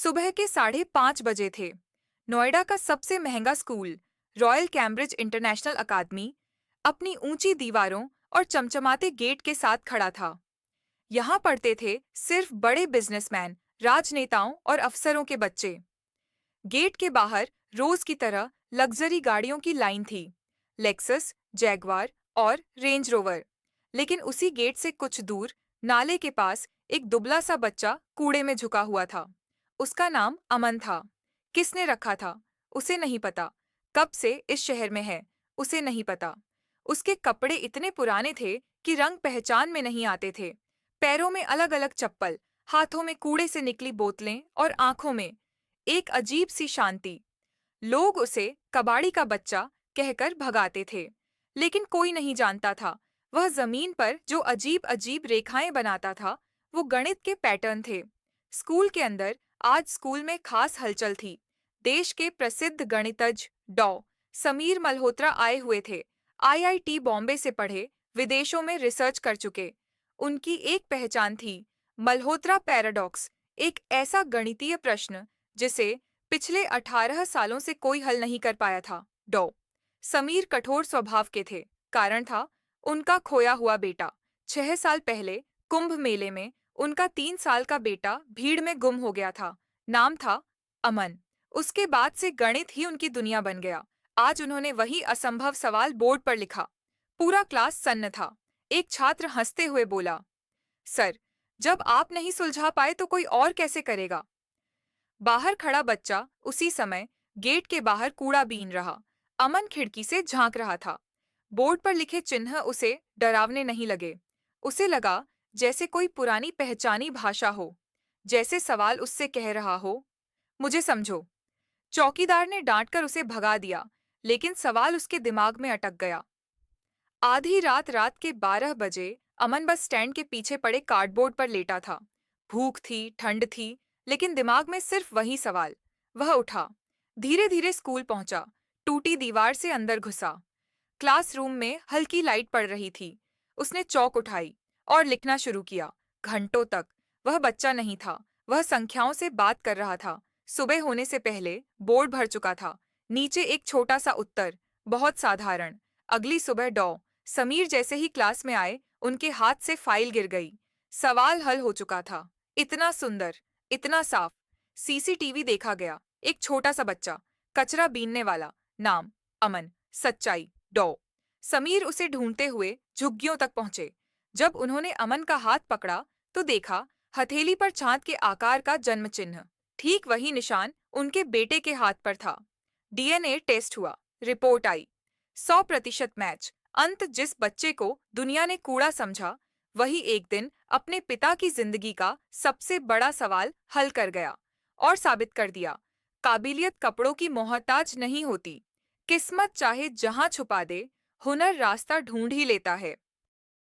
सुबह के 5:30 बजे थे। नोएडा का सबसे महंगा school, royal Cambridge international academy, अपनी ऊंची दीवारों और चमचमाते गेट के साथ खड़ा था। यहाँ पढ़ते थे सिर्फ बड़े बिजनेसमैन, राजनेताओं और अफसरों के बच्चे। गेट के बाहर रोज की तरह लग्जरी गाड़ियों की लाइन थी, लेक्सस, जैगवार और रेंज रोवर। लेकिन उसी गेट से कुछ दूर, नाले के पास, एक दुबला सा बच्चा कूड़े में झुका हुआ था। उसका नाम अमन था। किसने रखा था, उसे नहीं पता। कब से इस शहर में है, उसे नहीं पता। उसके कपड़े इतने पुराने थे कि रंग पहचान में नहीं आते थे। पैरों में अलग अलग चप्पल, हाथों में कूड़े से निकली बोतलें और आंखों में एक अजीब सी शांति। लोग उसे कबाड़ी का बच्चा कहकर भगाते थे, लेकिन कोई नहीं जानता था वह जमीन पर जो अजीब अजीब रेखाएं बनाता था वो गणित के पैटर्न थे। स्कूल के अंदर आज स्कूल में खास हलचल थी। देश के प्रसिद्ध गणितज्ञ डॉ समीर मल्होत्रा आए हुए थे। आईआईटी बॉम्बे से पढ़े, विदेशों में रिसर्च कर चुके। उनकी एक पहचान थी, मल्होत्रा पैराडॉक्स, एक ऐसा गणितीय प्रश्न जिसे पिछले 18 सालों से कोई हल नहीं कर पाया था। डॉ समीर कठोर स्वभाव के थे। कारण था उनका खोया हुआ बेटा। 6 साल पहले कुंभ मेले में उनका 3 साल का बेटा भीड़ में गुम हो गया था। नाम था अमन। उसके बाद से गणित ही उनकी दुनिया बन गया। आज उन्होंने वही असंभव सवाल बोर्ड पर लिखा। पूरा क्लास सन्न था। एक छात्र हंसते हुए बोला, सर, जब आप नहीं सुलझा पाए तो कोई और कैसे करेगा। बाहर खड़ा बच्चा उसी समय गेट के बाहर कूड़ा बीन रहा। अमन खिड़की से झांक रहा था। बोर्ड पर लिखे चिन्ह उसे डरावने नहीं लगे। उसे लगा जैसे कोई पुरानी पहचानी भाषा हो, जैसे सवाल उससे कह रहा हो, मुझे समझो। चौकीदार ने डांटकर उसे भगा दिया, लेकिन सवाल उसके दिमाग में अटक गया। आधी रात रात के 12 बजे अमन बस स्टैंड के पीछे पड़े कार्डबोर्ड पर लेटा था। भूख थी, ठंड थी, लेकिन दिमाग में सिर्फ वही सवाल। वह उठा, धीरे धीरे स्कूल पहुंचा, टूटी दीवार से अंदर घुसा। क्लासरूम में हल्की लाइट पड़ रही थी। उसने चौक उठाई और लिखना शुरू किया। घंटों तक वह बच्चा नहीं था, वह संख्याओं से बात कर रहा था। सुबह होने से पहले बोर्ड भर चुका था। नीचे एक छोटा सा उत्तर, बहुत साधारण। अगली सुबह डॉ समीर जैसे ही क्लास में आए, उनके हाथ से फाइल गिर गई। सवाल हल हो चुका था। इतना सुंदर, इतना साफ। सीसीटीवी देखा गया। एक छोटा सा बच्चा, कचरा बीनने वाला, नाम अमन, सच्चाई डॉ समीर उसे ढूंढते हुए झुग्गियों तक पहुंचे। जब उन्होंने अमन का हाथ पकड़ा तो देखा हथेली पर चांद के आकार का जन्म चिन्ह। ठीक वही निशान उनके बेटे के हाथ पर था। डीएनए टेस्ट हुआ, रिपोर्ट आई, 100% मैच। अंत जिस बच्चे को दुनिया ने कूड़ा समझा, वही एक दिन अपने पिता की जिंदगी का सबसे बड़ा सवाल हल कर गया और साबित कर दिया, काबिलियत कपड़ों की मोहताज नहीं होती। किस्मत चाहे जहां छुपा दे, हुनर रास्ता ढूंढ ही लेता है।